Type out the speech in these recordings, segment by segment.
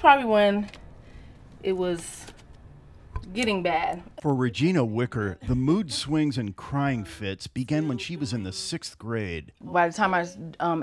probably when it was getting bad. For Regina Wicker, the mood swings and crying fits began when she was in the 6th grade. By the time I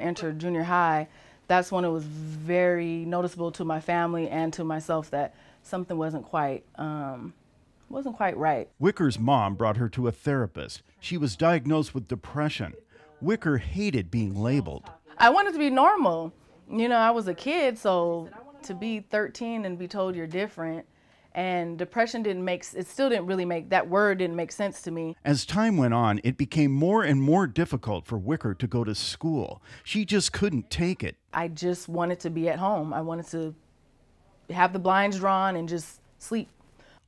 entered junior high, that's when it was very noticeable to my family and to myself that something wasn't quite right. Wicker's mom brought her to a therapist. She was diagnosed with depression. Wicker hated being labeled. I wanted to be normal. You know, I was a kid, so to be 13 and be told you're different, and depression that word didn't make sense to me. As time went on, it became more and more difficult for Wicker to go to school. She just couldn't take it. I just wanted to be at home. I wanted to have the blinds drawn and just sleep.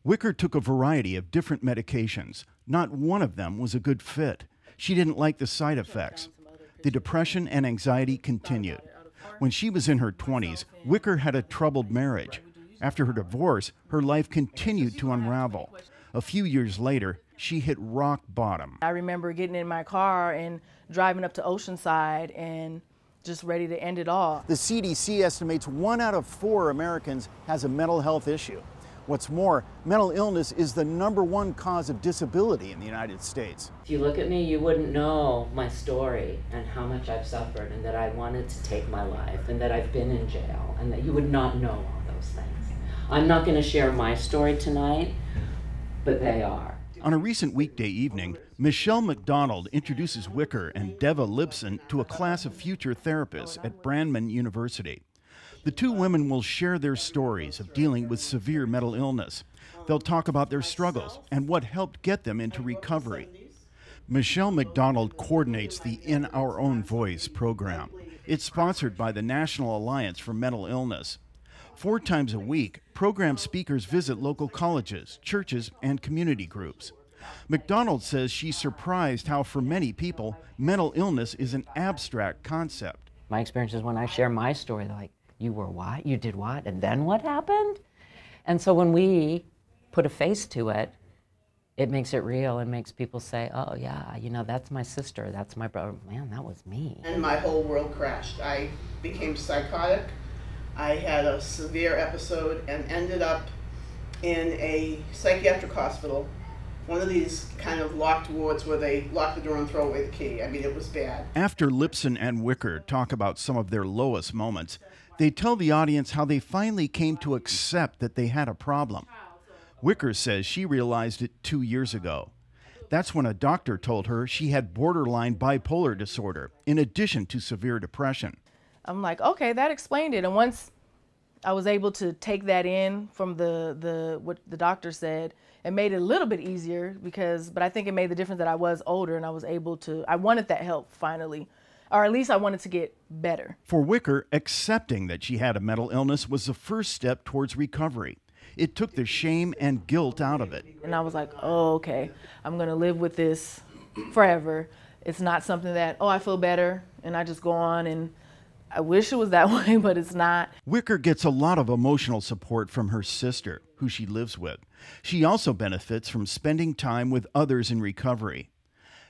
Wicker took a variety of different medications. Not one of them was a good fit. She didn't like the side effects. The depression and anxiety continued. When she was in her 20s, Wicker had a troubled marriage. After her divorce, her life continued to unravel. A few years later, she hit rock bottom. I remember getting in my car and driving up to Oceanside and just ready to end it all. The CDC estimates 1 out of 4 Americans has a mental health issue. What's more, mental illness is the #1 cause of disability in the United States. If you look at me, you wouldn't know my story and how much I've suffered and that I wanted to take my life and that I've been in jail and that you would not know all those things. I'm not going to share my story tonight, but they are. On a recent weekday evening, Michelle McDonald introduces Wicker and Deva Libson to a class of future therapists at Brandman University. The two women will share their stories of dealing with severe mental illness. They'll talk about their struggles and what helped get them into recovery. Michelle McDonald coordinates the In Our Own Voice program. It's sponsored by the National Alliance for Mental Illness. 4 times a week, program speakers visit local colleges, churches, and community groups. McDonald says she's surprised how, for many people, mental illness is an abstract concept. My experience is when I share my story, they're like, you were what? You did what? And then what happened? And so when we put a face to it, it makes it real and makes people say, oh yeah, you know, that's my sister, that's my brother. Man, that was me. And my whole world crashed. I became psychotic. I had a severe episode and ended up in a psychiatric hospital, one of these kind of locked wards where they lock the door and throw away the key. I mean, it was bad. After Lipson and Wicker talk about some of their lowest moments, they tell the audience how they finally came to accept that they had a problem. Wicker says she realized it 2 years ago. That's when a doctor told her she had borderline bipolar disorder, in addition to severe depression. I'm like, okay, that explained it. And once I was able to take that in from what the doctor said, it made it a little bit easier but I think it made the difference that I was older and I was able to, I wanted that help finally, or at least I wanted to get better. For Wicker, accepting that she had a mental illness was the first step towards recovery. It took the shame and guilt out of it. And I was like, oh, okay, I'm gonna live with this forever. It's not something that, oh, I feel better and I just go on, and I wish it was that way, but it's not. Wicker gets a lot of emotional support from her sister, who she lives with. She also benefits from spending time with others in recovery.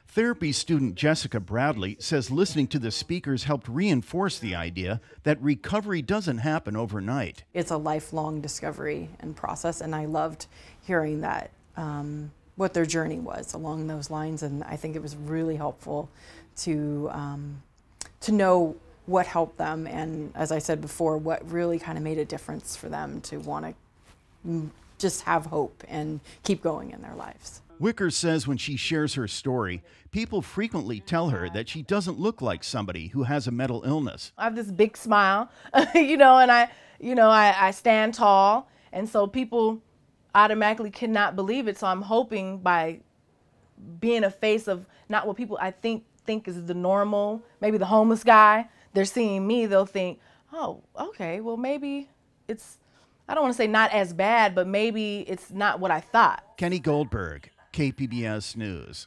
Therapy student Jessica Bradley says listening to the speakers helped reinforce the idea that recovery doesn't happen overnight. It's a lifelong discovery and process, and I loved hearing that, what their journey was along those lines, and I think it was really helpful to know what helped them, and as I said before, what really kind of made a difference for them to want to just have hope and keep going in their lives. Wicker says when she shares her story, people frequently tell her that she doesn't look like somebody who has a mental illness. I have this big smile, and I stand tall, and so people automatically cannot believe it. So I'm hoping by being a face of not what people I think is the normal, maybe the homeless guy, they're seeing me, they'll think, oh, okay, well maybe it's, I don't want to say not as bad, but maybe it's not what I thought. Kenny Goldberg, KPBS News.